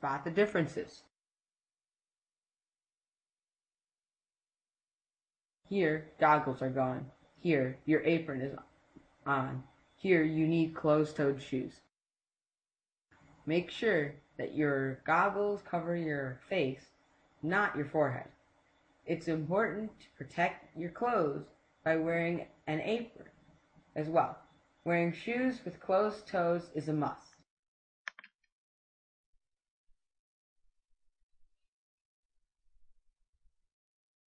spot the differences. Here, goggles are gone. Here, your apron is on. Here, you need closed-toed shoes. Make sure that your goggles cover your face, not your forehead. It's important to protect your clothes by wearing an apron as well. Wearing shoes with closed toes is a must.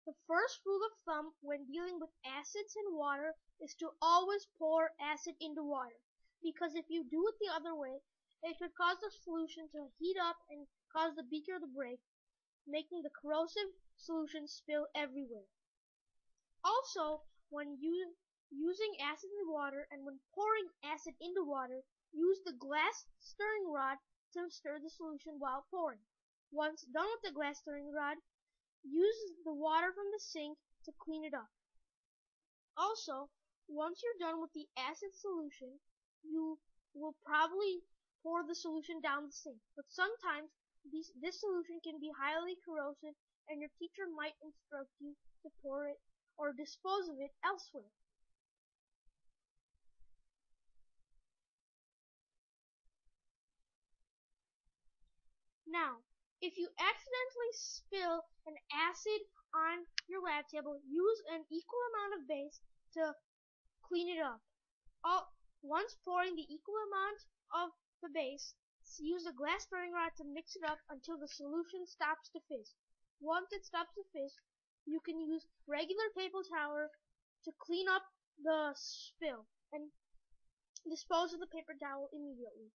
The first rule of thumb when dealing with acids and water is to always pour acid into water, because if you do it the other way, it could cause the solution to heat up and cause the beaker to break, making the corrosive solution spill everywhere. Also, when using acid in water and when pouring acid into water, use the glass stirring rod to stir the solution while pouring. Once done with the glass stirring rod, use the water from the sink to clean it up. Also, once you're done with the acid solution, you will probably pour the solution down the sink. But sometimes this solution can be highly corrosive and your teacher might instruct you to pour it or dispose of it elsewhere. Now, if you accidentally spill an acid on your lab table, use an equal amount of base to clean it up. Once pouring the equal amount of the base, use a glass stirring rod to mix it up until the solution stops to fizz. Once it stops to fizz, you can use regular paper towel to clean up the spill and dispose of the paper towel immediately.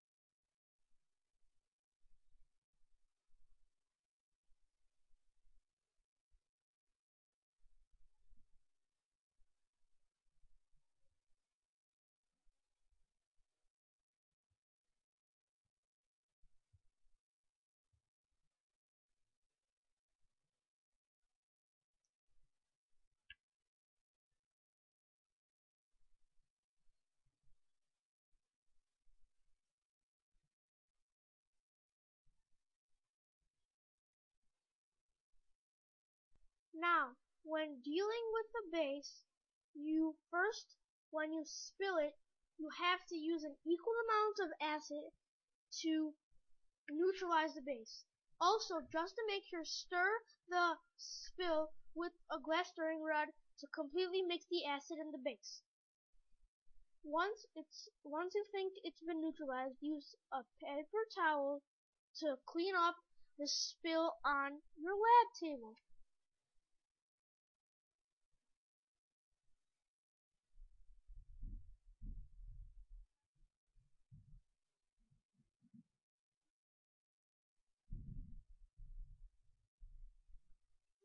Now, when dealing with the base, when you spill it, you have to use an equal amount of acid to neutralize the base. Also, just to make sure, stir the spill with a glass stirring rod to completely mix the acid and the base. Once you think it's been neutralized, use a paper towel to clean up the spill on your lab table.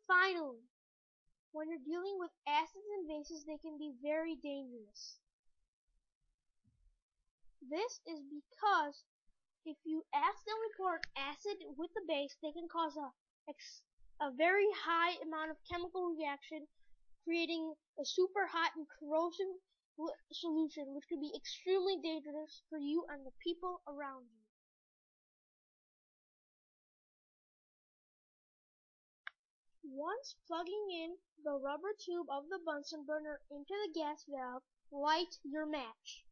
Finally, when you're dealing with acids and bases, they can be very dangerous. This is because if you accidentally pour acid with the base, they can cause a very high amount of chemical reaction, creating a super hot and corrosive solution, which could be extremely dangerous for you and the people around you. Once plugging in the rubber tube of the Bunsen burner into the gas valve, light your match.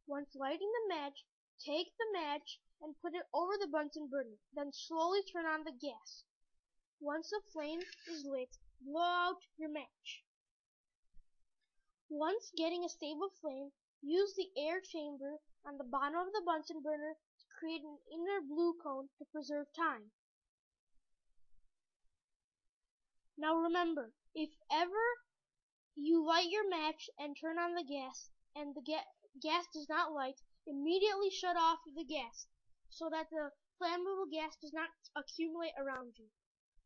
Once lighting the match, take the match and put it over the Bunsen burner, then slowly turn on the gas. Once the flame is lit, blow out your match. Once getting a stable flame, use the air chamber on the bottom of the Bunsen burner to create an inner blue cone to preserve time. Now remember, if ever you light your match and turn on the gas and the gas does not light, immediately shut off the gas so that the flammable gas does not accumulate around you.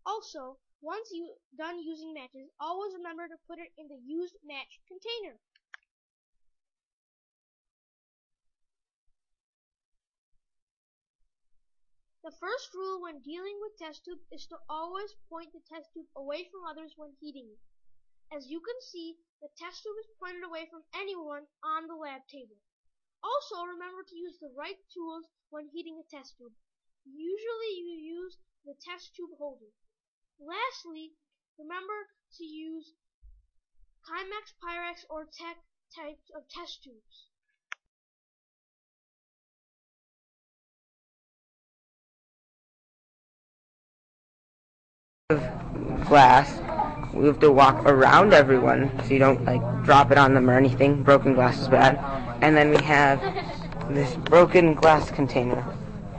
Also, once you're done using matches, always remember to put it in the used match container. The first rule when dealing with test tube is to always point the test tube away from others when heating it. As you can see, the test tube is pointed away from anyone on the lab table. Also, remember to use the right tools when heating a test tube. Usually you use the test tube holder. Lastly, remember to use Kymex, Pyrex, or Tech types of test tubes. Glass, we have to walk around everyone so you don't like drop it on them or anything. Broken glass is bad. And then we have this broken glass container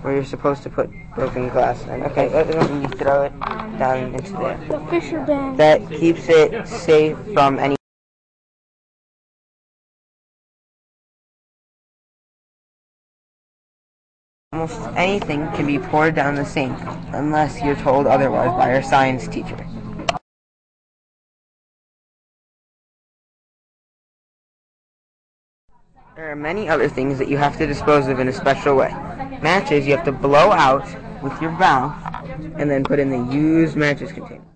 where you're supposed to put broken glass in. Okay, you throw it down into there. The Fisher bag. That keeps it safe from any. Almost anything can be poured down the sink unless you're told otherwise by your science teacher. There are many other things that you have to dispose of in a special way. Matches you have to blow out with your mouth and then put in the used matches container.